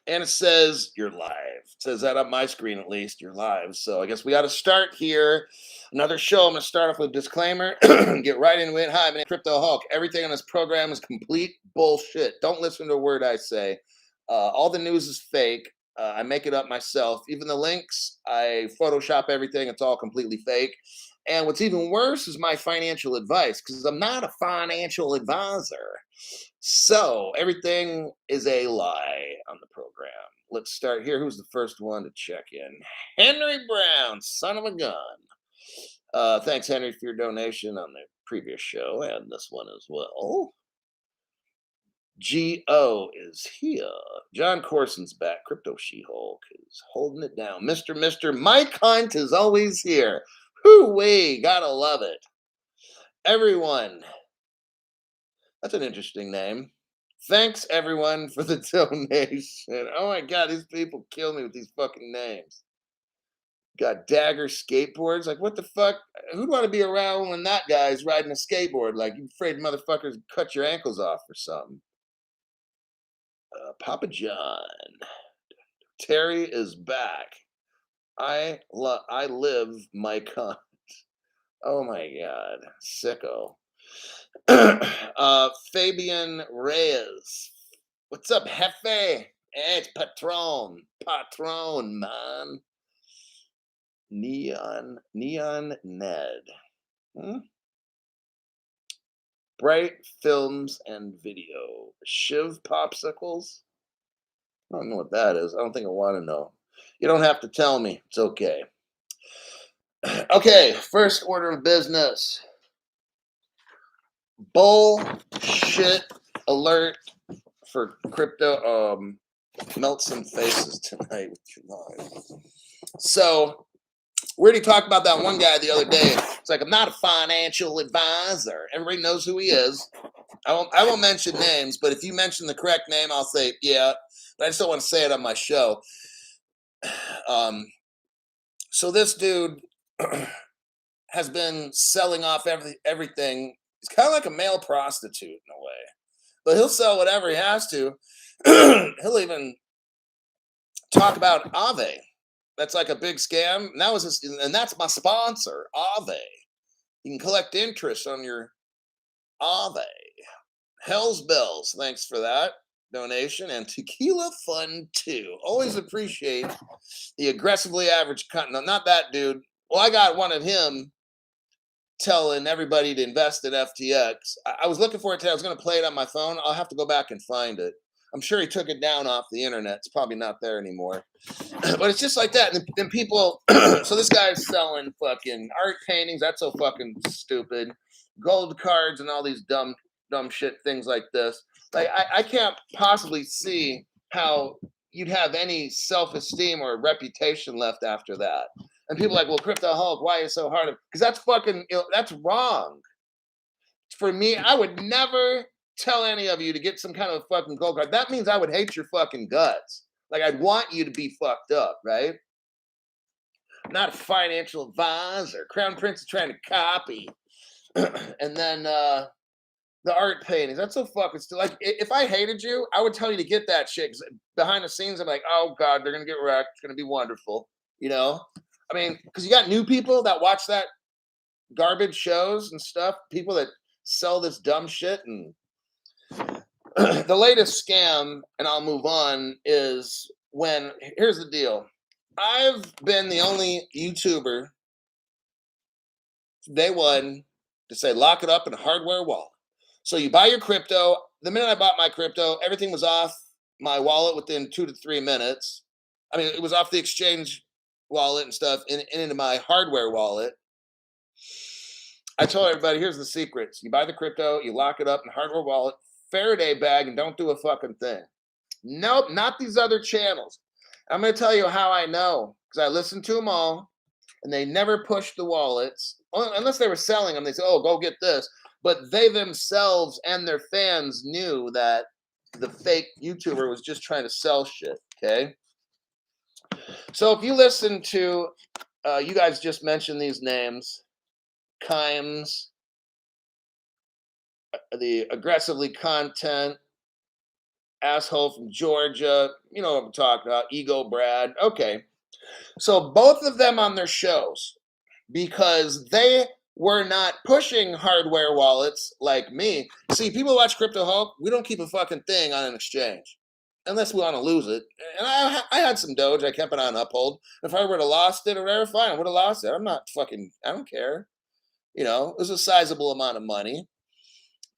And it says you're live. It says that on my screen at least. You're live. So I guess we got to start here. Another show. I'm going to start off with a disclaimer. Get right into it. Hi, my name is Crypto Hulk. Everything on this program is complete bullshit. Don't listen to a word I say. All the news is fake. I make it up myself. Even the links, I Photoshop everything. It's all completely fake. And what's even worse is my financial advice because I'm not a financial advisor. So everything is a lie on the program. Let's start here. Who's the first one to check in? Henry Brown, son of a gun. Thanks, Henry, for your donation on the previous show and this one as well. Go is here. John Corson's back. Crypto She-Hulk is holding it down. Mr. Mike Hunt is always here. Hoo-wee, gotta love it. Everyone. That's an interesting name. Thanks everyone for the donation. Oh my god, these people kill me with these fucking names. Got Dagger skateboards. Like, what the fuck? Who'd want to be around when that guy's riding a skateboard? Like, you afraid motherfuckers cut your ankles off or something? Papa John. Terry is back. I live my cunt. Oh my god, sicko. Fabian Reyes. What's up, Jefe? Hey, it's Patron, man. Neon Ned. Bright Films and Video. Shiv Popsicles. I don't know what that is. I don't think I want to know. You don't have to tell me. It's okay. Okay, first order of business. Bullshit alert for crypto. Melt some faces tonight with your live. So we already talked about that one guy the other day. It's like, I'm not a financial advisor. Everybody knows who he is. I won't mention names, but if you mention the correct name, I'll say yeah. But I just don't want to say it on my show. So this dude has been selling off everything. He's kind of like a male prostitute in a way, but he'll sell whatever he has to. He'll even talk about Aave. That's like a big scam. And that's my sponsor, Aave. You can collect interest on your Aave. Hell's Bells, thanks for that donation. And Tequila Fun 2. Always appreciate the aggressively average content. Not that dude. Well, I got one of him telling everybody to invest in FTX. I was looking for it today. I was going to play it on my phone. I'll have to go back and find it. I'm sure he took it down off the internet. It's probably not there anymore. But it's just like that. And then people, so this guy's selling fucking art paintings. That's so fucking stupid. Gold cards and all these dumb shit things like this. Like, I can't possibly see how you'd have any self-esteem or reputation left after that. And people are like, well, Crypto Hulk, why are you so hard? Because that's fucking, that's wrong. For me, I would never tell any of you to get some kind of fucking gold card. That means I would hate your fucking guts. Like, I'd want you to be fucked up, right? I'm not a financial advisor. Crown Prince is trying to copy. And then the art paintings. That's so fucking still. Like, if I hated you, I would tell you to get that shit. 'Cause behind the scenes, I'm like, oh God, they're going to get wrecked. It's going to be wonderful. You know? I mean, because you got new people that watch that garbage shows and stuff, people that sell this dumb shit. And the latest scam, and I'll move on, is when, here's the deal. I've been the only YouTuber, day one, to say lock it up in a hardware wallet. So you buy your crypto. The minute I bought my crypto, everything was off my wallet within 2 to 3 minutes. I mean, it was off the exchange wallet and stuff and into my hardware wallet. I told everybody, here's the secrets. You buy the crypto, you lock it up in a hardware wallet, Faraday bag, and don't do a fucking thing. Nope, not these other channels. I'm going to tell you how I know, because I listened to them all, and they never pushed the wallets. Unless they were selling them, they said, oh, go get this. But they themselves and their fans knew that the fake YouTuber was just trying to sell shit, okay? So if you listen to, you guys just mentioned these names, Kimes, the aggressively content, asshole from Georgia. You know what I'm talking about, Ego Brad. Okay. So both of them on their shows, because they were not pushing hardware wallets like me. See, people watch Crypto Hulk. We don't keep a fucking thing on an exchange unless we want to lose it. And I had some Doge. I kept it on Uphold. If I would have lost it or whatever, fine, I would have lost it. I'm not fucking, I don't care. You know, it was a sizable amount of money.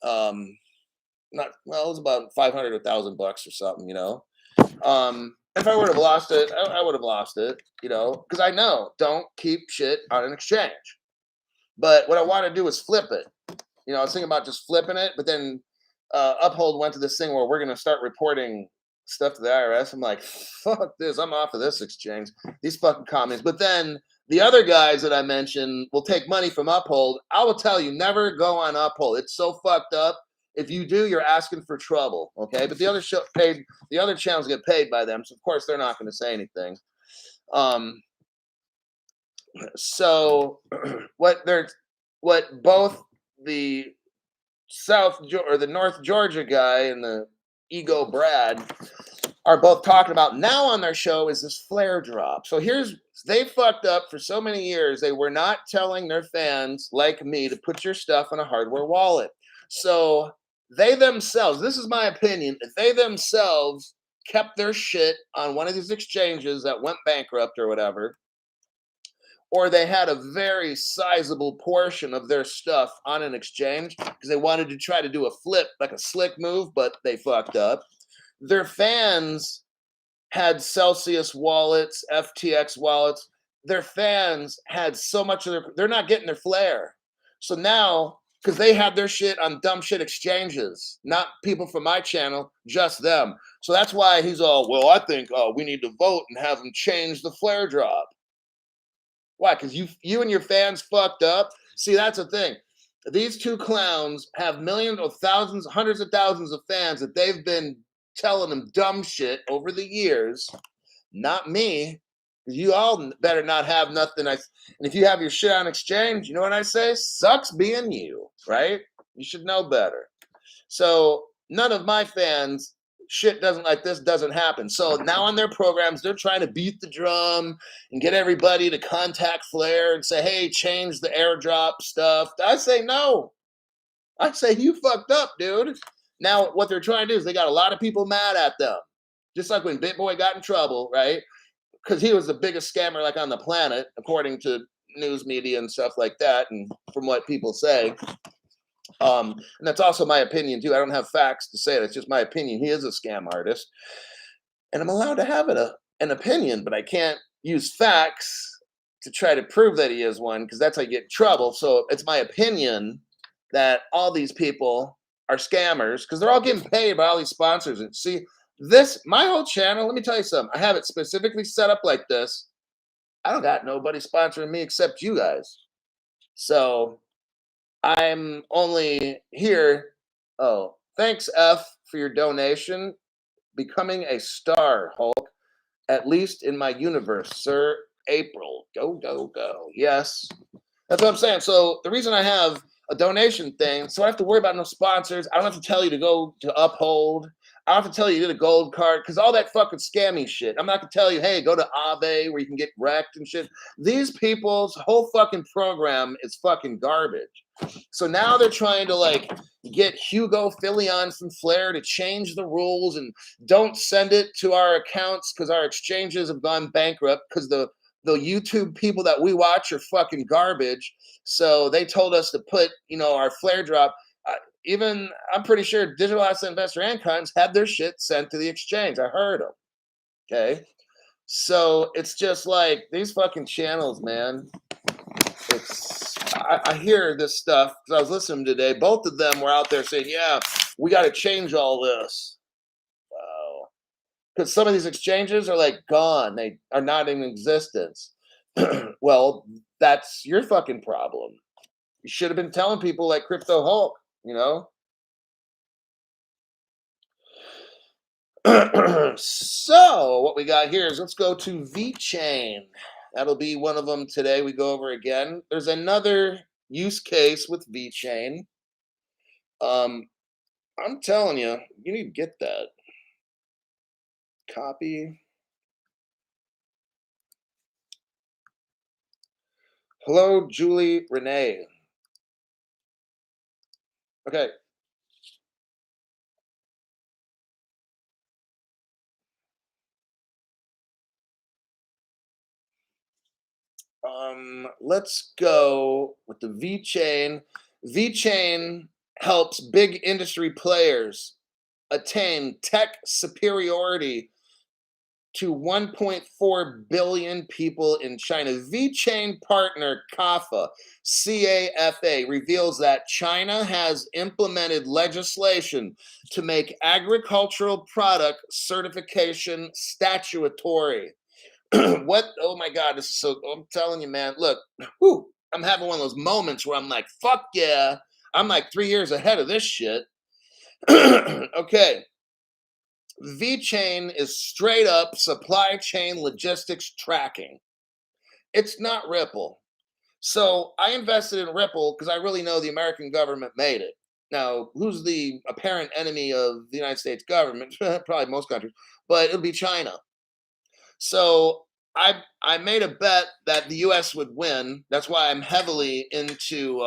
Not, well, it was about 500 or 1,000 bucks or something, you know. If I would have lost it, I would have lost it, you know, because I know don't keep shit on an exchange. But what I want to do is flip it. You know, I was thinking about just flipping it, but then Uphold went to this thing where we're going to start reporting stuff to the IRS. I'm like, fuck this. I'm off of this exchange. These fucking comments. But then the other guys that I mentioned will take money from Uphold. I will tell you, never go on Uphold. It's so fucked up. If you do, you're asking for trouble. Okay, but the other channels get paid by them, so of course they're not going to say anything. So what both the the North Georgia guy and the Ego Brad are both talking about now on their show is this flare drop. So they fucked up for so many years. They were not telling their fans like me to put your stuff in a hardware wallet. So they themselves, this is my opinion, if they themselves kept their shit on one of these exchanges that went bankrupt or whatever, or they had a very sizable portion of their stuff on an exchange because they wanted to try to do a flip, like a slick move, but they fucked up. Their fans had Celsius wallets, FTX wallets. Their fans had so much of they're not getting their flare. So now, because they had their shit on dumb shit exchanges, not people from my channel, just them. So that's why he's all, well, I think we need to vote and have them change the flare drop. Why? Because you and your fans fucked up. See, that's the thing. These two clowns have millions of thousands, hundreds of thousands of fans that they've been telling them dumb shit over the years. Not me. You all better not have nothing. And if you have your shit on exchange, you know what I say? Sucks being you, right? You should know better. So none of my fans, shit doesn't happen. So now on their programs, they're trying to beat the drum and get everybody to contact Flare and say, hey, change the airdrop stuff. I say no. I say you fucked up, dude. Now what they're trying to do is they got a lot of people mad at them. Just like when BitBoy got in trouble, right? Because he was the biggest scammer like on the planet, according to news media and stuff like that, and from what people say. And that's also my opinion too. I don't have facts to say it. It's just my opinion. He is a scam artist, and I'm allowed to have an opinion, but I can't use facts to try to prove that he is one because that's how you get in trouble. So it's my opinion that all these people are scammers because they're all getting paid by all these sponsors. And see, my whole channel, let me tell you something. I have it specifically set up like this. I don't got nobody sponsoring me except you guys. So I'm only here. Oh, thanks, F, for your donation. Becoming a star, Hulk. At least in my universe, sir. April. Go, go, go. Yes. That's what I'm saying. So the reason I have a donation thing, so I don't have to worry about no sponsors. I don't have to tell you to go to Uphold. I don't have to tell you to get a gold card because all that fucking scammy shit. I'm not going to tell you, hey, go to Aave where you can get wrecked and shit. These people's whole fucking program is fucking garbage. So now they're trying to like get Hugo Filion from Flare to change the rules and don't send it to our accounts because our exchanges have gone bankrupt because the YouTube people that we watch are fucking garbage. So they told us to put, our flare drop. Even I'm pretty sure Digital Asset Investor and Cons had their shit sent to the exchange. I heard them. Okay. So it's just like these fucking channels, man. I hear this stuff because I was listening today. Both of them were out there saying, yeah, we got to change all this. Wow. Because some of these exchanges are like gone. They are not in existence. Well, that's your fucking problem. You should have been telling people like Crypto Hulk, So what we got here is let's go to VeChain. That'll be one of them today. We go over again. There's another use case with VeChain. I'm telling you, you need to get that. Copy. Hello, Julie Renee. Okay. Let's go with the VeChain. VeChain helps big industry players attain tech superiority to 1.4 billion people in China. VeChain partner CAFA reveals that China has implemented legislation to make agricultural product certification statutory. What? Oh my God, this is so. I'm telling you, man. Look, whew, I'm having one of those moments where I'm like, fuck yeah. I'm like 3 years ahead of this shit. Okay. VeChain is straight up supply chain logistics tracking. It's not Ripple. So I invested in Ripple because I really know the American government made it. Now, who's the apparent enemy of the United States government? Probably most countries, but it'll be China. So I made a bet that the U.S. would win. That's why I'm heavily into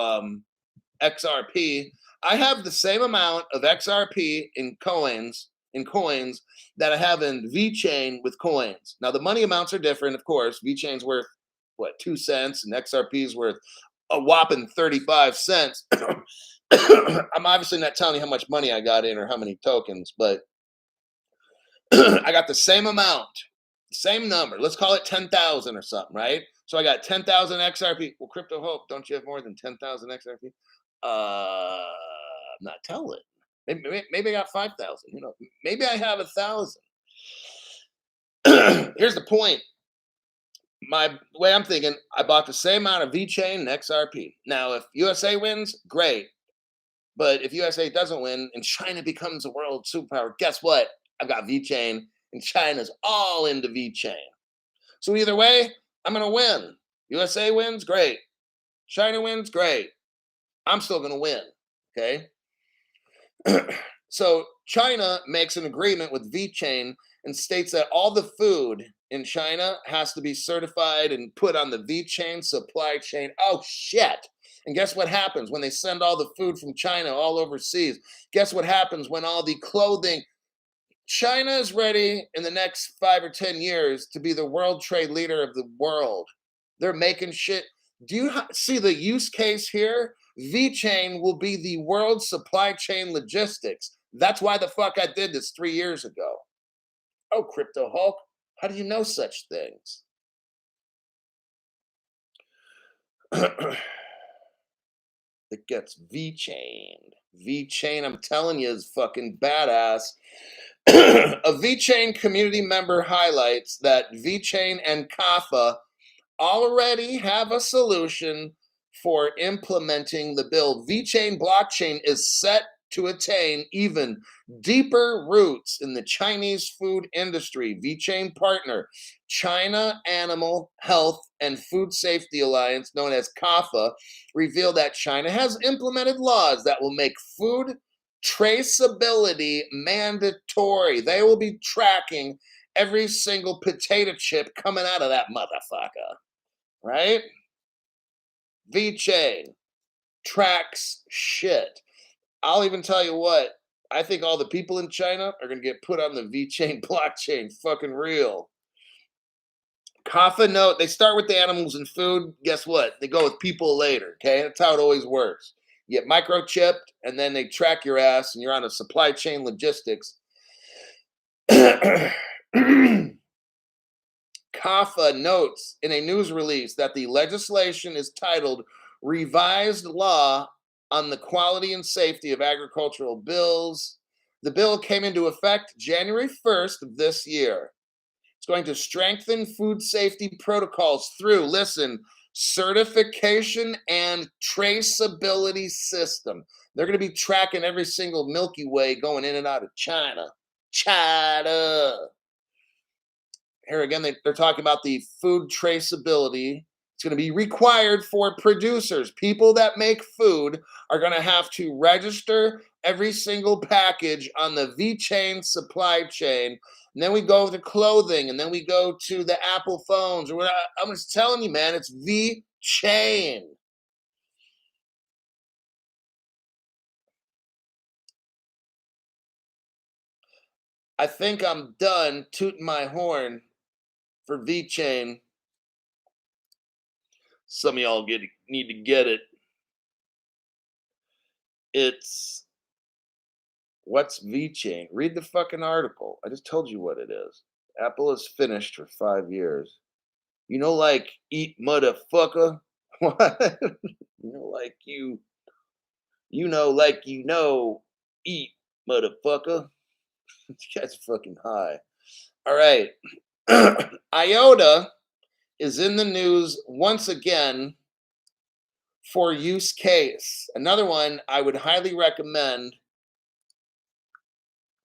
XRP. I have the same amount of XRP in coins that I have in VeChain with coins. Now the money amounts are different, of course. VeChain's worth what 2 cents, and XRP is worth a whopping 35 cents. I'm obviously not telling you how much money I got in or how many tokens, but I got the same amount, same number. Let's call it 10,000 or something, right? So I got 10,000 XRP. Well, Crypto Hope, don't you have more than 10,000 XRP? I'm not telling. Maybe I got 5,000. Maybe I have 1,000. Here's the point. My way I'm thinking, I bought the same amount of VeChain and XRP. Now, if USA wins, great. But if USA doesn't win and China becomes a world superpower, guess what? I've got VeChain and China's all into VeChain. So either way, I'm going to win. USA wins, great. China wins, great. I'm still going to win. Okay. So China makes an agreement with VeChain and states that all the food in China has to be certified and put on the VeChain supply chain. Oh shit. And guess what happens when they send all the food from China all overseas? Guess what happens when all the clothing? China is ready in the next 5 or 10 years to be the world trade leader of the world. They're making shit. Do you see the use case here? VeChain will be the world supply chain logistics. That's why the fuck I did this 3 years ago. Oh, Crypto Hulk, how do you know such things? It gets VeChained. VeChain, I'm telling you, is fucking badass. A VeChain community member highlights that VeChain and Kafa already have a solution for implementing the bill. VeChain blockchain is set to attain even deeper roots in the Chinese food industry. VeChain partner, China Animal Health and Food Safety Alliance, known as CAFA, revealed that China has implemented laws that will make food traceability mandatory. They will be tracking every single potato chip coming out of that motherfucker, right? VeChain tracks shit. I'll even tell you what, I think all the people in China are going to get put on the VeChain blockchain. Fucking real. Kafa note, they start with the animals and food. Guess what? They go with people later. Okay. That's how it always works. You get microchipped and then they track your ass and you're on a supply chain logistics. Kafa notes in a news release that the legislation is titled Revised Law on the Quality and Safety of Agricultural Bills. The bill came into effect January 1st of this year. It's going to strengthen food safety protocols through, listen, certification and traceability system. They're going to be tracking every single Milky Way going in and out of China. China. Here again, they're talking about the food traceability It's going to be required for producers. People that make food are going to have to register every single package on the VeChain supply chain. And then we go to clothing, and then we go to the Apple phones. I'm just telling you, man, it's VeChain. I think I'm done tooting my horn for VeChain. Some of y'all need to get it. It's what's VeChain? Read the fucking article. I just told you what it is. Apple is finished for 5 years. You know, like eat motherfucker. What? You know, like eat motherfucker. This guy's fucking high. All right. IOTA is in the news once again for use case. Another one I would highly recommend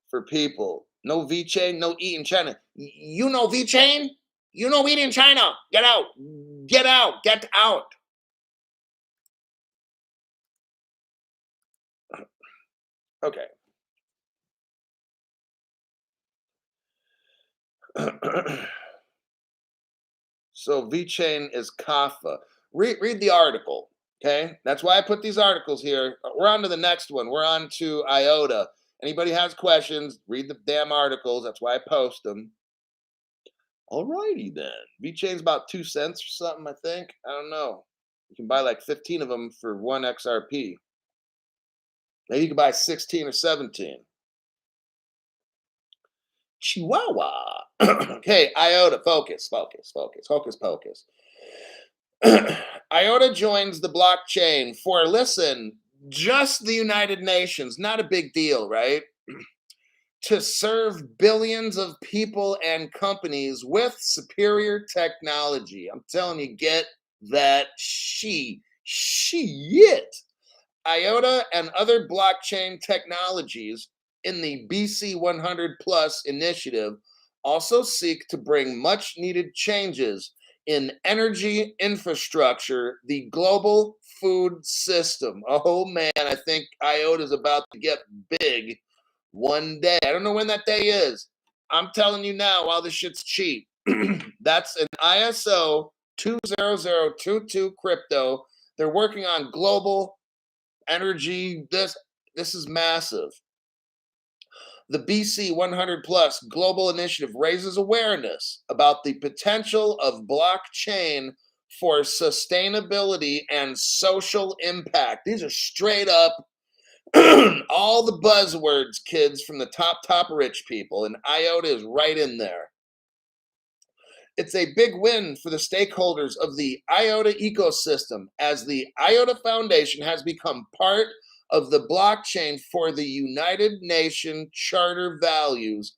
for people. No VeChain, no eat in China. You know VeChain? You know eat in China. Get out. Get out. Get out. Okay. So VeChain is Kafka. Read the article. Okay. That's why I put these articles here. We're on to the next one. We're on to IOTA. Anybody has questions, read the damn articles. That's why I post them. All righty then. VeChain's about 2 cents or something, I think. I don't know. You can buy like 15 of them for 1 XRP. Maybe you can buy 16 or 17. Chihuahua. Okay, IOTA, focus. Hocus pocus. IOTA joins the blockchain for, listen, just the United Nations. Not a big deal, right? To serve billions of people and companies with superior technology. I'm telling you, get that shit. IOTA and other blockchain technologies in the BC 100 Plus initiative also seek to bring much needed changes in energy infrastructure, the global food system. Oh man, I think IOTA is about to get big one day. I don't know when that day is. I'm telling you now, while this shit's cheap. That's an ISO 20022 crypto. They're working on global energy. This is massive. The BC 100 Plus Global Initiative raises awareness about the potential of blockchain for sustainability and social impact. These are straight up all the buzzwords, kids, from the top rich people, and IOTA is right in there. It's a big win for the stakeholders of the IOTA ecosystem, as the IOTA Foundation has become part of the blockchain for the United Nations Charter Values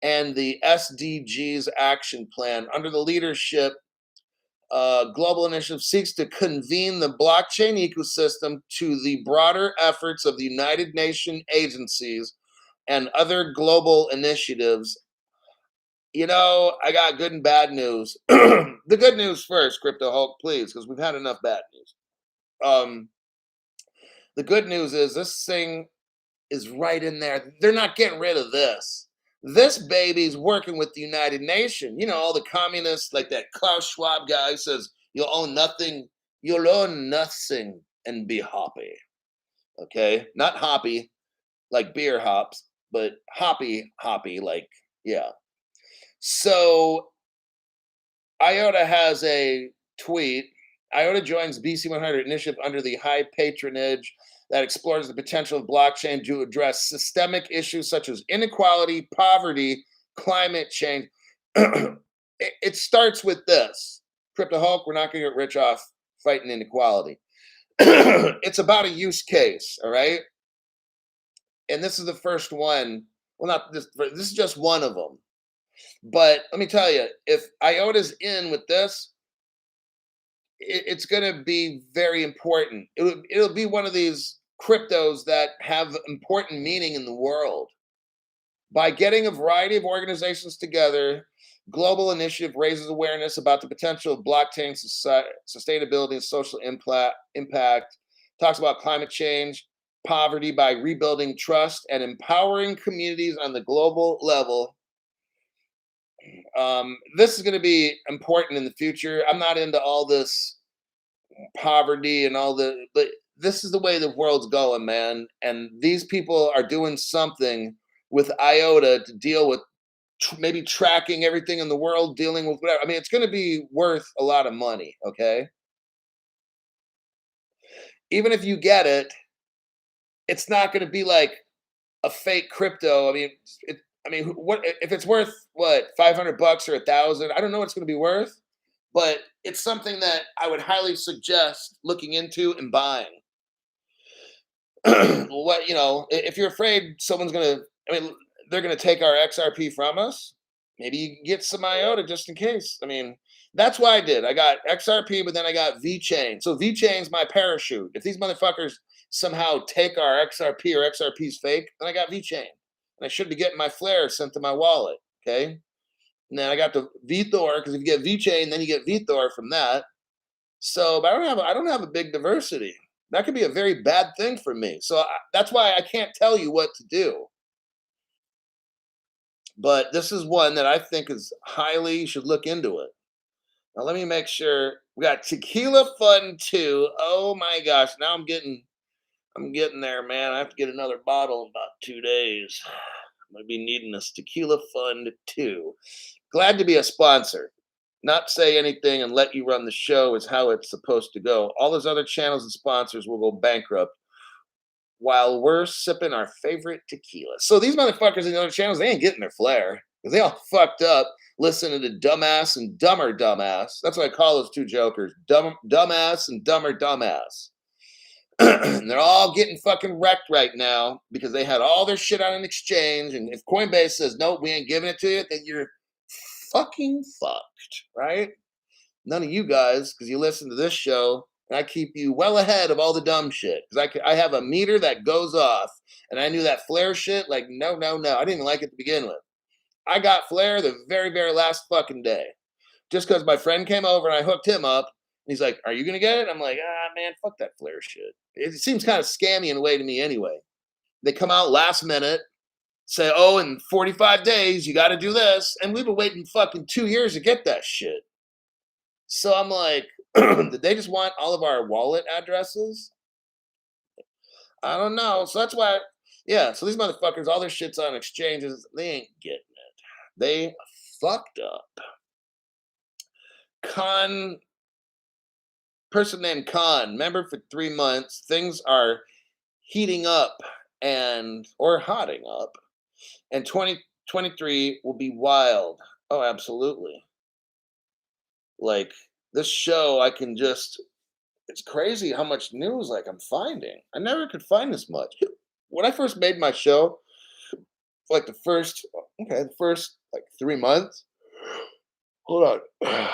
and the SDGs Action Plan. Under the leadership, Global Initiative seeks to convene the blockchain ecosystem to the broader efforts of the United Nations agencies and other global initiatives. You know, I got good and bad news. The good news first, Crypto Hulk, please, because we've had enough bad news. The good news is this thing is right in there. They're not getting rid of this. This baby's working with the United Nations. You know, all the communists, like that Klaus Schwab guy says, you'll own nothing and be happy. Okay? Not hoppy, like beer hops, but hoppy, like, yeah. So IOTA has a tweet. IOTA joins BC 100 initiative under the high patronage that explores the potential of blockchain to address systemic issues such as inequality, poverty, climate change. It starts with this. Crypto Hulk, we're not going to get rich off fighting inequality. It's about a use case, all right? And this is the first one. Well, not this. This is just one of them. But let me tell you, if IOTA's in with this, it's going to be very important. It'll be one of these cryptos that have important meaning in the world. By getting a variety of organizations together, global initiative raises awareness about the potential of blockchain sustainability and social impact, talks about climate change, poverty by rebuilding trust and empowering communities on the global level. This is going to be important in the future. I'm not into all this poverty and all but this is the way the world's going, man. And these people are doing something with IOTA to deal with maybe tracking everything in the world, dealing with whatever. I mean, it's going to be worth a lot of money. Okay. Even if you get it, it's not going to be like a fake crypto. I mean, what if it's worth what, $500 or 1,000? I don't know what it's going to be worth, but it's something that I would highly suggest looking into and buying. What, if you're afraid someone's going to, they're going to take our XRP from us, maybe you can get some IOTA just in case. I mean, that's why I did. I got XRP, but then I got VeChain. So VeChain's my parachute. If these motherfuckers somehow take our XRP or XRP's fake, then I got VeChain. And I should be getting my Flare sent to my wallet. Okay. And then I got the VeThor, because if you get VeChain, then you get VeThor from that. So, but I don't have a big diversity. That could be a very bad thing for me. So that's why I can't tell you what to do. But this is one that I think is highly, you should look into it. Now let me make sure we got Tequila Fund 2. Oh my gosh, now I'm getting there, man. I have to get another bottle in about 2 days. I'm gonna be needing this Tequila Fund 2. Glad to be a sponsor. Not say anything and let you run the show is how it's supposed to go. All those other channels and sponsors will go bankrupt while we're sipping our favorite tequila. So these motherfuckers in the other channels, they ain't getting their flair because they all fucked up listening to Dumbass and Dumber Dumbass. That's what I call those two jokers, Dumbass and Dumber Dumbass. And they're all getting fucking wrecked right now because they had all their shit on an exchange. And if Coinbase says, nope, we ain't giving it to you, then you're fucking fucked, right? None of you guys, because you listen to this show, and I keep you well ahead of all the dumb shit. Because I have a meter that goes off, and I knew that Flare shit, like, no. I didn't even like it to begin with. I got Flare the very, very last fucking day. Just because my friend came over and I hooked him up. And he's like, are you going to get it? I'm like, man, fuck that Flare shit. It seems kind of scammy in a way to me anyway. They come out last minute, say, oh, in 45 days, you got to do this. And we've been waiting fucking 2 years to get that shit. So I'm like, did they just want all of our wallet addresses? I don't know. So that's why, yeah. So these motherfuckers, all their shit's on exchanges. They ain't getting it. They fucked up. Person named Khan, member for 3 months. Things are heating up or hotting up. And 2023 will be wild. Oh, absolutely. Like this show, it's crazy how much news like I'm finding. I never could find this much. When I first made my show, like the first 3 months. Hold on. Oh,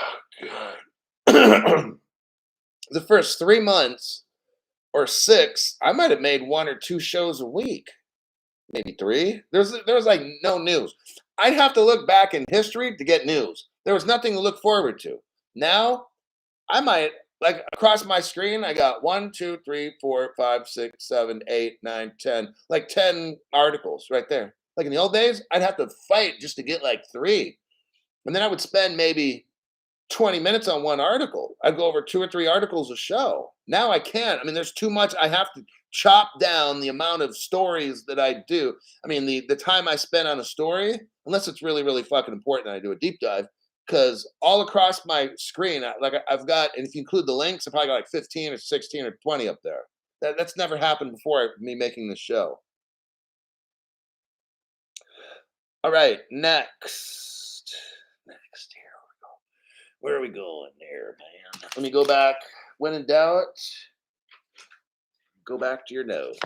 God. The first 3 months or 6, I might have made 1 or 2 shows a week. Maybe 3. There was like no news. I'd have to look back in history to get news. There was nothing to look forward to. Now, I might, like, across my screen, I got 1, 2, 3, 4, 5, 6, 7, 8, 9, 10, like 10 articles right there. Like in the old days, I'd have to fight just to get like 3. And then I would spend maybe 20 minutes on one article. I'd go over 2 or 3 articles a show. Now I can't. I mean, there's too much. I have to chop down the amount of stories that I do. I mean, the time I spend on a story, unless it's really, really fucking important and I do a deep dive, because all across my screen, I've got, and if you include the links, I probably got like 15 or 16 or 20 up there. That's never happened before me making this show. All right, next here we go. Where are we going there, man? Let me go back. When in doubt, go back to your notes.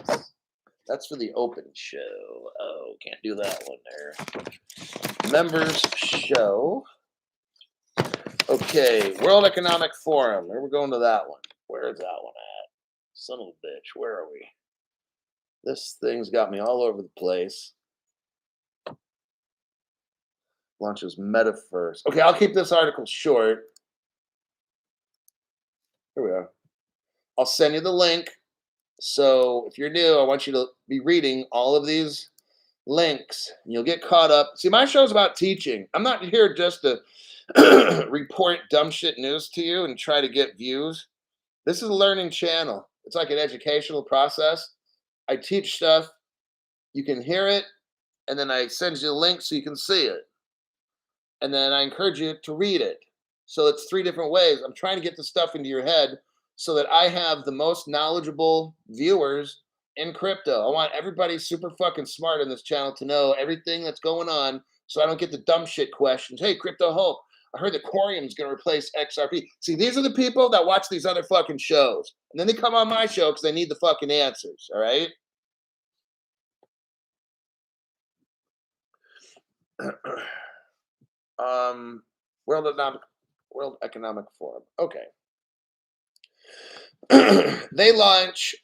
That's for the open show. Oh, can't do that one there. Members show. Okay, World Economic Forum. We're going to that one. Where is that one at? Son of a bitch, where are we? This thing's got me all over the place. launches Metaverse. Okay, I'll keep this article short. Here we are. I'll send you the link. So if you're new, I want you to be reading all of these links. And you'll get caught up. See, my show's about teaching. I'm not here just to report dumb shit news to you and try to get views. This is a learning channel. It's like an educational process. I teach stuff. You can hear it, and then I send you a link so you can see it. And then I encourage you to read it. So it's 3 different ways. I'm trying to get the stuff into your head so that I have the most knowledgeable viewers in crypto. I want everybody super fucking smart on this channel to know everything that's going on so I don't get the dumb shit questions. Hey, Crypto Hope, I heard that Quorium is going to replace XRP. See, these are the people that watch these other fucking shows. And then they come on my show because they need the fucking answers, all right? World Economic Forum. Okay. They launch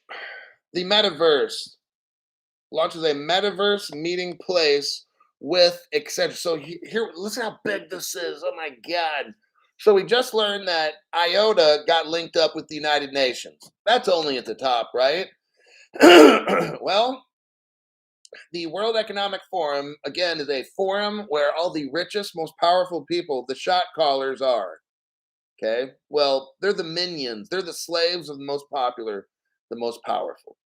the metaverse. Launches a metaverse meeting place with Accenture. So here, listen how big this is. Oh my God. So we just learned that IOTA got linked up with the United Nations. That's only at the top, right? Well, the World Economic Forum, again, is a forum where all the richest, most powerful people, the shot callers, are. Okay? Well, they're the minions. They're the slaves of the most popular, the most powerful.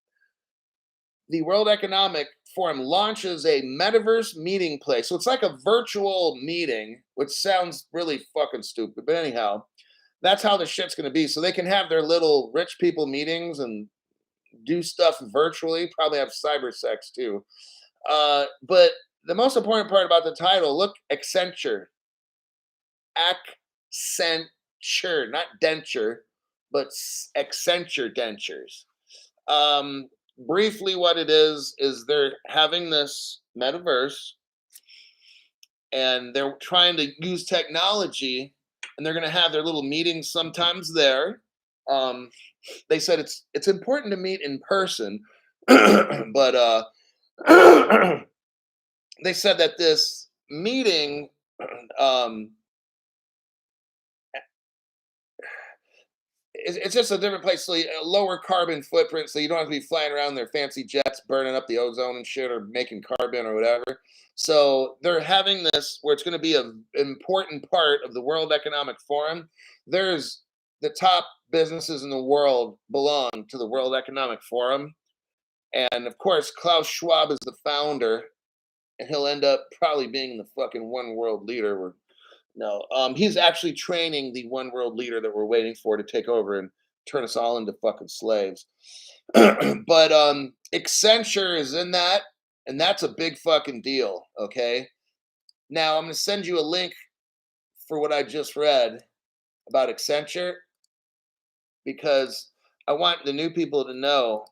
The World Economic Forum launches a metaverse meeting place. So it's like a virtual meeting, which sounds really fucking stupid. But anyhow, that's how the shit's going to be. So they can have their little rich people meetings and do stuff virtually, probably have cyber sex too. But the most important part about the title, look, Accenture. Accenture, not denture, but Accenture dentures. Briefly, what it is they're having this metaverse and they're trying to use technology and they're going to have their little meetings sometimes there. They said it's important to meet in person, but they said that this meeting it's just a different place, so a lower carbon footprint, so you don't have to be flying around their fancy jets, burning up the ozone and shit, or making carbon or whatever. So they're having this where it's going to be an important part of the World Economic Forum. There's the top businesses in the world belong to the World Economic Forum, and of course Klaus Schwab is the founder, and he'll end up probably being the fucking one world leader. Or no, he's actually training the one world leader that we're waiting for to take over and turn us all into fucking slaves. But Accenture is in that, and that's a big fucking deal. Okay. Now I'm gonna send you a link for what I just read about Accenture because I want the new people to know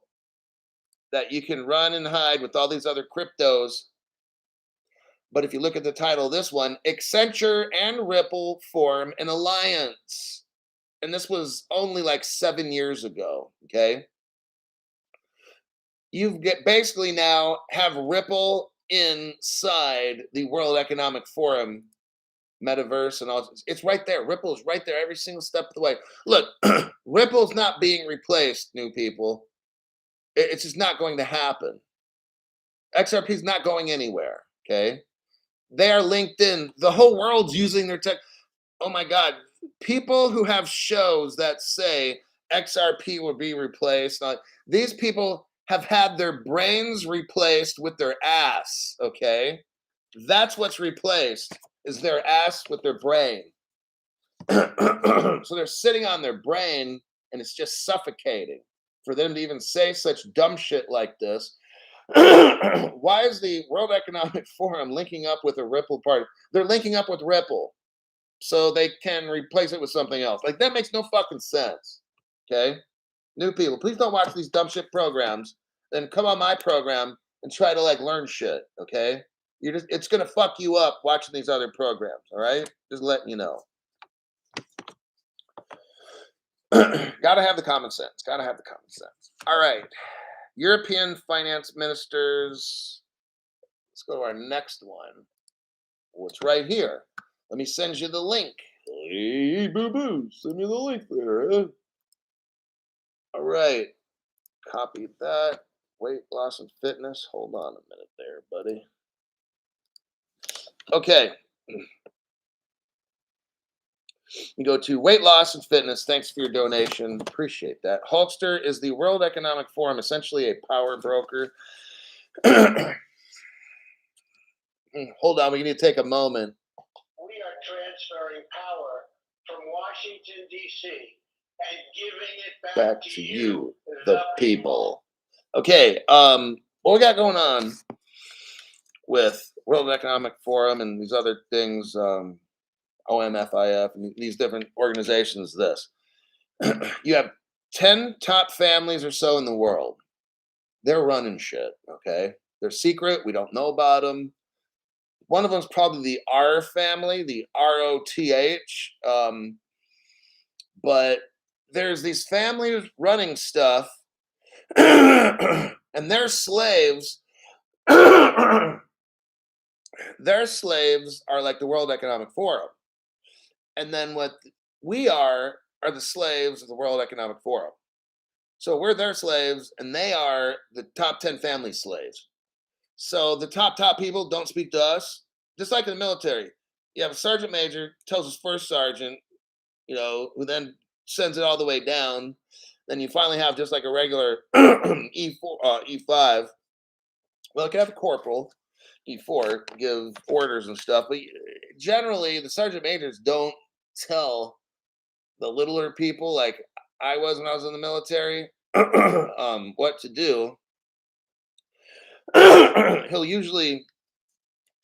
that you can run and hide with all these other cryptos. But if you look at the title of this one, Accenture and Ripple form an alliance. And this was only like 7 years ago. Okay. You get basically now have Ripple inside the World Economic Forum metaverse and all. It's right there. Ripple is right there every single step of the way. Look, Ripple's not being replaced, new people. It's just not going to happen. XRP is not going anywhere. Okay. They are linked in. The whole world's using their tech. Oh my God. People who have shows that say XRP will be replaced. These people have had their brains replaced with their ass. Okay. That's what's replaced is their ass with their brain. So they're sitting on their brain and it's just suffocating for them to even say such dumb shit like this. Why is the World Economic Forum linking up with a Ripple party? They're linking up with Ripple so they can replace it with something else. Like, that makes no fucking sense. Okay? New people, please don't watch these dumb shit programs. Then come on my program and try to like learn shit. Okay? It's gonna fuck you up watching these other programs. All right? Just letting you know. Gotta have the common sense. Gotta have the common sense. All right. European finance ministers. Let's go to our next one. What's right here? Let me send you the link. Hey, boo boo, send me the link there. Huh? All right, copy that. Weight loss and fitness. Hold on a minute there, buddy. Okay. You go to weight loss and fitness. Thanks for your donation. Appreciate that. Hulkster is the World Economic Forum, essentially a power broker. Hold on, we need to take a moment. We are transferring power from Washington, D.C. and giving it Back to you, the people. Okay, what we got going on with World Economic Forum and these other things, OMFIF, and these different organizations? This you have 10 top families or so in the world. They're running shit. Okay, they're secret. We don't know about them. One of them's probably the R family, the ROTH. But there's these families running stuff, and their slaves. Their slaves are like the World Economic Forum, and then what we are the slaves of the World Economic Forum. So we're their slaves, and they are the top 10 family slaves. So the top people don't speak to us, just like in the military. You have a sergeant major tells his first sergeant, who then sends it all the way down. Then you finally have just like a regular E4, E5. Well, it can have a corporal, E4, give orders and stuff, but generally the sergeant majors don't tell the littler people, like I was when I was in the military, what to do. He'll usually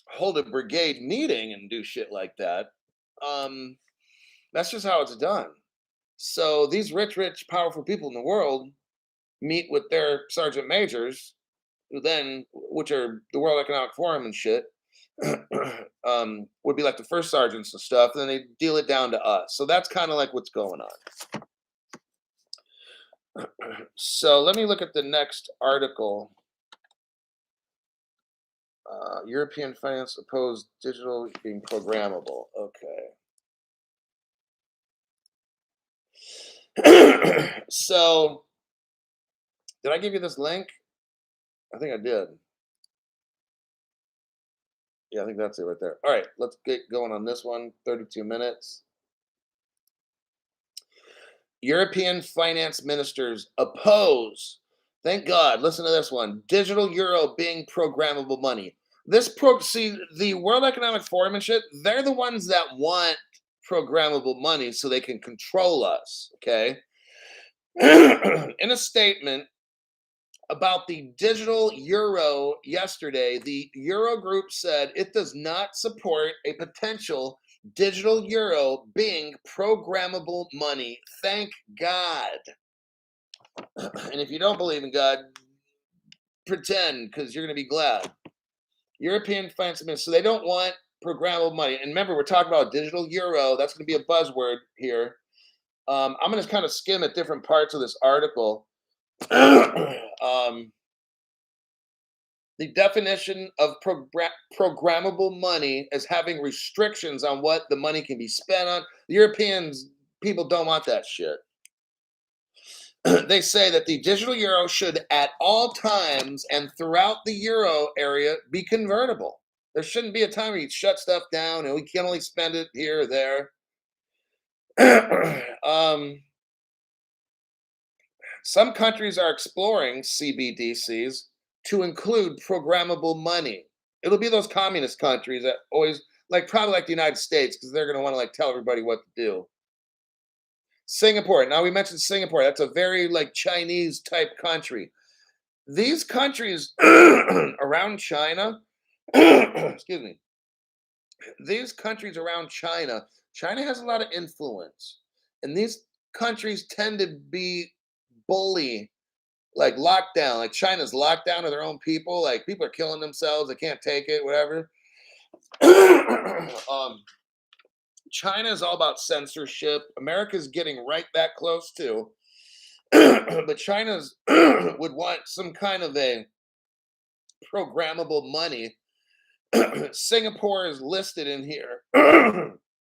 hold a brigade meeting and do shit like that. That's just how it's done. So these rich, powerful people in the world meet with their sergeant majors, which are the World Economic Forum and shit, would be like the first sergeants and stuff. And then they deal it down to us. So that's kind of like what's going on. So let me look at the next article. European finance opposed digital being programmable. Okay. So, did I give you this link? I think I did. Yeah, I think that's it right there. All right, let's get going on this one. 32 minutes. European finance ministers oppose. Thank God. Listen to this one. Digital euro being programmable money. See, the World Economic Forum and shit, they're the ones that want programmable money so they can control us. Okay. In a statement about the digital euro yesterday, the Eurogroup said it does not support a potential digital euro being programmable money. Thank God. And if you don't believe in God, pretend, because you're going to be glad. European finance minister, so they don't want programmable money. And remember, we're talking about digital euro. That's going to be a buzzword here. I'm going to kind of skim at different parts of this article. The definition of programmable money as having restrictions on what the money can be spent on. The Europeans, people don't want that shit. They say that the digital euro should at all times and throughout the euro area be convertible. There shouldn't be a time where you shut stuff down and we can only spend it here or there. Some countries are exploring CBDCs to include programmable money. It'll be those communist countries that always, probably like the United States, because they're going to want to tell everybody what to do. Singapore. Now we mentioned Singapore. That's a very Chinese type country. These countries around China, excuse me, these countries around China has a lot of influence. And these countries tend to be bully, lockdown, China's lockdown of their own people. People are killing themselves. They can't take it, whatever. China is all about censorship. America's getting right that close too. But China's would want some kind of a programmable money Singapore is listed in here.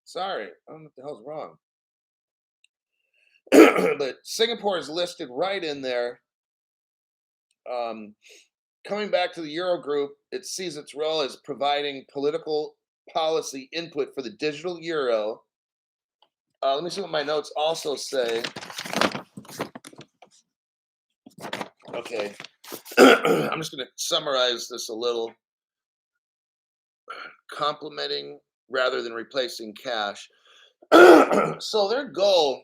Sorry, I don't know what the hell's wrong. But Singapore is listed right in there. Um, Coming back to the Eurogroup, it sees its role as providing political policy input for the digital euro. Let me see what my notes also say. Okay. I'm just going to summarize this a little. Complementing rather than replacing cash. So their goal,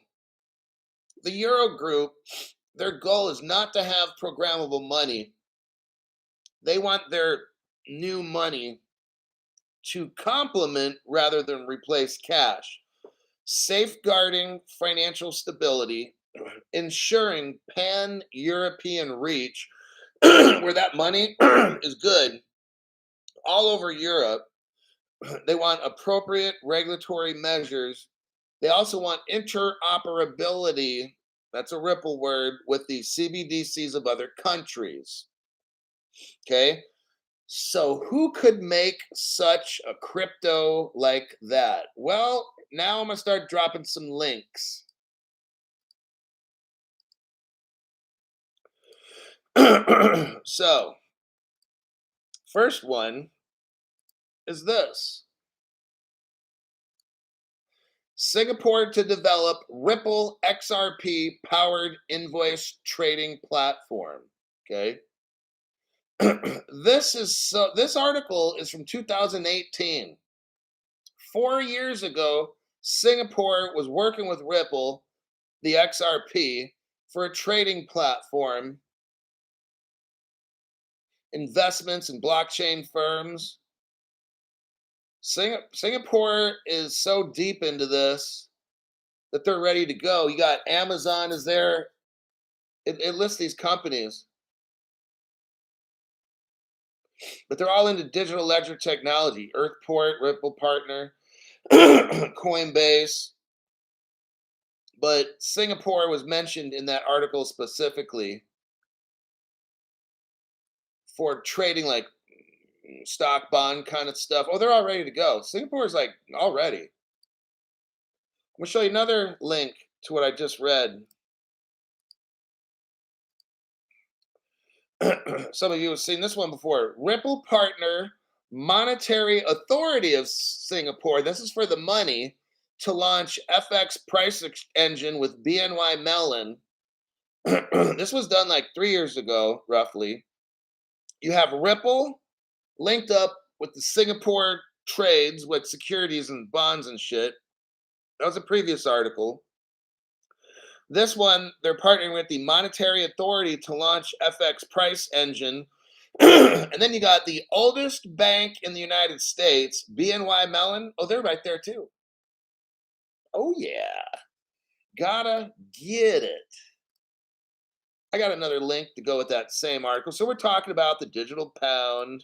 the Eurogroup, their goal is not to have programmable money. They want their new money to complement rather than replace cash, safeguarding financial stability, ensuring pan-European reach, where that money is good all over Europe. They want appropriate regulatory measures. They also want interoperability. That's a Ripple word with the CBDCs of other countries. Okay. So, who could make such a crypto like that? Well, now I'm going to start dropping some links. So, first one is this: Singapore to develop Ripple XRP powered invoice trading platform. Okay. This article is from 2018. 4 years ago, Singapore was working with Ripple, the XRP, for a trading platform, investments in blockchain firms. Singapore is so deep into this that they're ready to go. You got Amazon is there. It lists these companies, but they're all into digital ledger technology. Earthport, Ripple Partner, Coinbase. But Singapore was mentioned in that article specifically for trading like stock bond kind of stuff. Oh, they're all ready to go. Singapore is like all ready. I'm gonna show you another link to what I just read. Some of you have seen this one before. Ripple Partner Monetary Authority of Singapore. This is for the money to launch FX price engine with BNY Mellon. This was done like 3 years ago, roughly. You have Ripple linked up with the Singapore trades with securities and bonds and shit. That was a previous article. This one, they're partnering with the Monetary Authority to launch FX price engine. And then you got the oldest bank in the United States, BNY Mellon. Oh, they're right there too. Oh, yeah. Gotta get it. I got another link to go with that same article. So we're talking about the digital pound,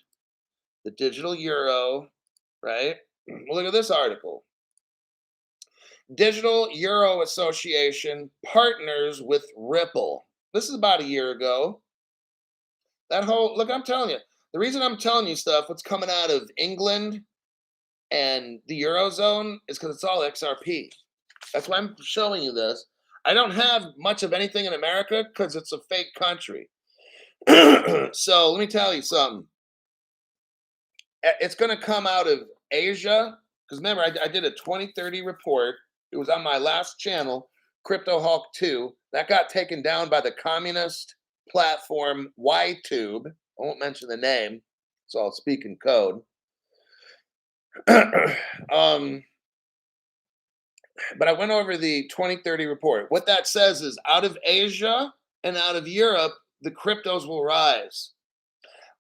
the digital euro, right? Well, look at this article. Digital Euro Association partners with Ripple. This is about a year ago. That whole look, I'm telling you, the reason I'm telling you stuff, what's coming out of England and the Eurozone is because it's all XRP. That's why I'm showing you this. I don't have much of anything in America because it's a fake country. So let me tell you something. It's going to come out of Asia because remember, I did a 2030 report. It was on my last channel, Crypto Hulk 2. That got taken down by the communist platform YTube. I won't mention the name, so I'll speak in code. But I went over the 2030 report. What that says is out of Asia and out of Europe, the cryptos will rise.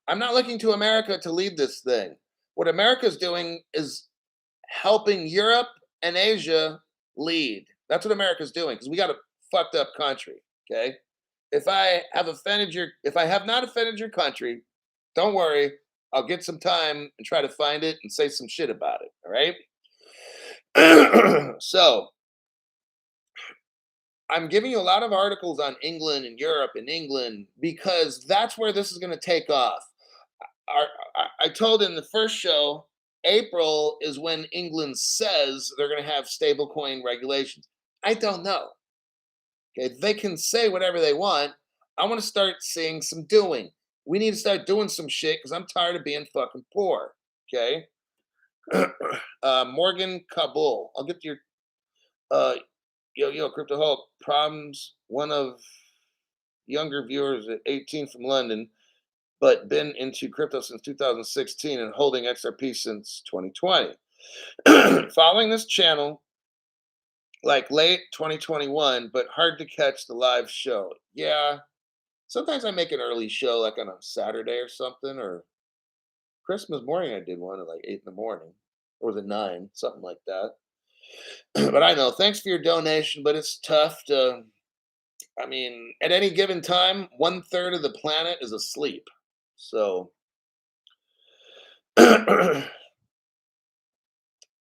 I'm not looking to America to lead this thing. What America's doing is helping Europe and Asia lead. That's what America's doing because we got a fucked up country. Okay. If I have not offended your country, don't worry. I'll get some time and try to find it and say some shit about it. All right. So I'm giving you a lot of articles on England and Europe and England because that's where this is going to take off. I told in the first show, April is when England says they're going to have stablecoin regulations. I don't know. Okay, they can say whatever they want. I want to start seeing some doing. We need to start doing some shit because I'm tired of being fucking poor. Okay. Morgan Kabul. I'll get to your Crypto Hulk. Problems. One of younger viewers at 18 from London, but been into crypto since 2016 and holding XRP since 2020. Following this channel like late 2021, but hard to catch the live show. Yeah. Sometimes I make an early show like on a Saturday or something, or Christmas morning I did one at like 8 in the morning, or was it 9, something like that. But I know, thanks for your donation, but it's tough to, I mean, at any given time, 1/3 of the planet is asleep. So,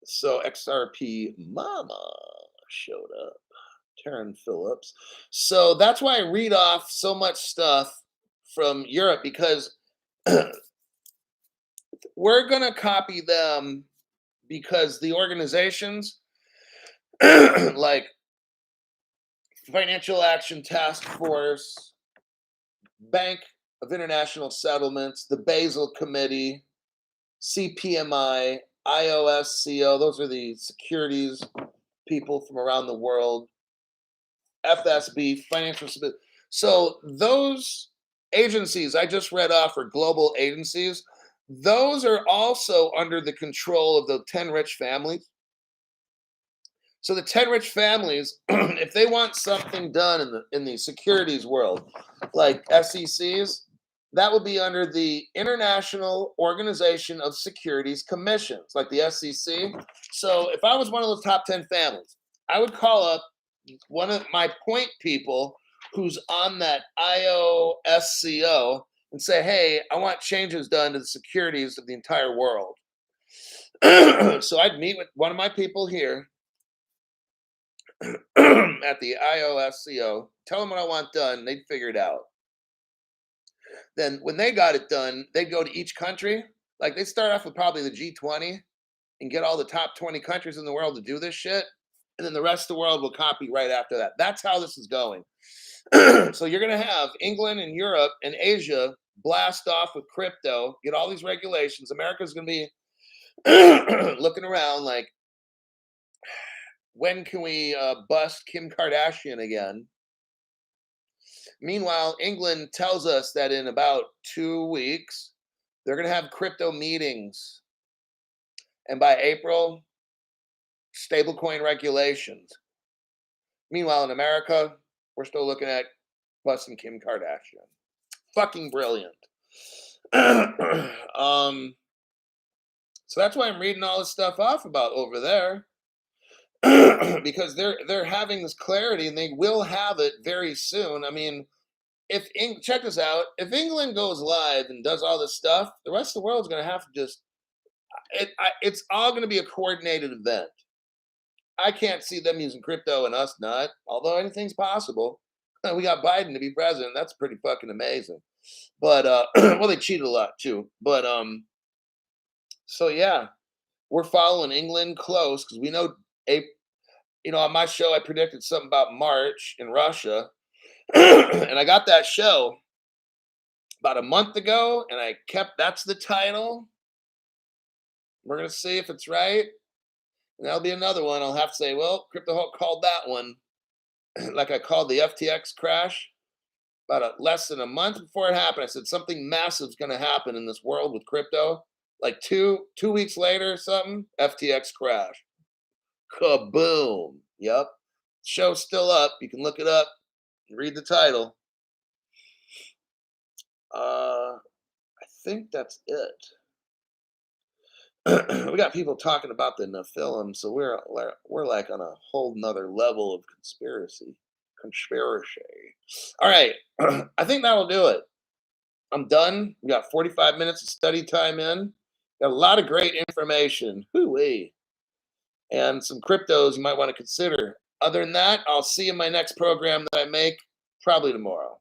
so XRP Mama showed up. Taryn Phillips. So that's why I read off so much stuff from Europe because we're going to copy them because the organizations like Financial Action Task Force, Bank of International Settlements, the Basel Committee, CPMI, IOSCO, those are the securities people from around the world, FSB, Financial Stability. So those agencies I just read off are global agencies. Those are also under the control of the 10 rich families. So the 10 rich families, if they want something done in the securities world, like SECs, that would be under the International Organization of Securities Commissions, like the SEC. So if I was one of those top 10 families, I would call up one of my point people who's on that IOSCO and say, hey, I want changes done to the securities of the entire world. So I'd meet with one of my people here at the IOSCO, tell them what I want done, they'd figure it out. Then when they got it done, they'd go to each country. Like they'd start off with probably the G20 and get all the top 20 countries in the world to do this shit. And then the rest of the world will copy right after that. That's how this is going. So you're going to have England and Europe and Asia blast off with crypto, get all these regulations. America's going to be looking around like, when can we bust Kim Kardashian again? Meanwhile, England tells us that in about 2 weeks, they're going to have crypto meetings. And by April, stablecoin regulations. Meanwhile, in America, we're still looking at busting Kim Kardashian. Fucking brilliant. So that's why I'm reading all this stuff off about over there. Because they're having this clarity and they will have it very soon. I mean, check this out. If England goes live and does all this stuff, the rest of the world's going to have to just it's all going to be a coordinated event. I can't see them using crypto and us not, although anything's possible. We got Biden to be president. That's pretty fucking amazing. But well, they cheated a lot too. But so yeah, we're following England close because we know on my show I predicted something about March in Russia. And I got that show about a month ago, and that's the title. We're going to see if it's right. And that'll be another one. I'll have to say, well, Crypto Hulk called that one like I called the FTX crash about less than a month before it happened. I said something massive is going to happen in this world with crypto. Like two weeks later or something, FTX crash. Kaboom. Yep. Show's still up. You can look it up and read the title. I think that's it. We got people talking about the Nephilim, so we're like on a whole nother level of conspiracy. All right, I think that'll do it. I'm done. We got 45 minutes of study time in. Got a lot of great information. Hoo-wee. And some cryptos you might want to consider. Other than that, I'll see you in my next program that I make probably tomorrow.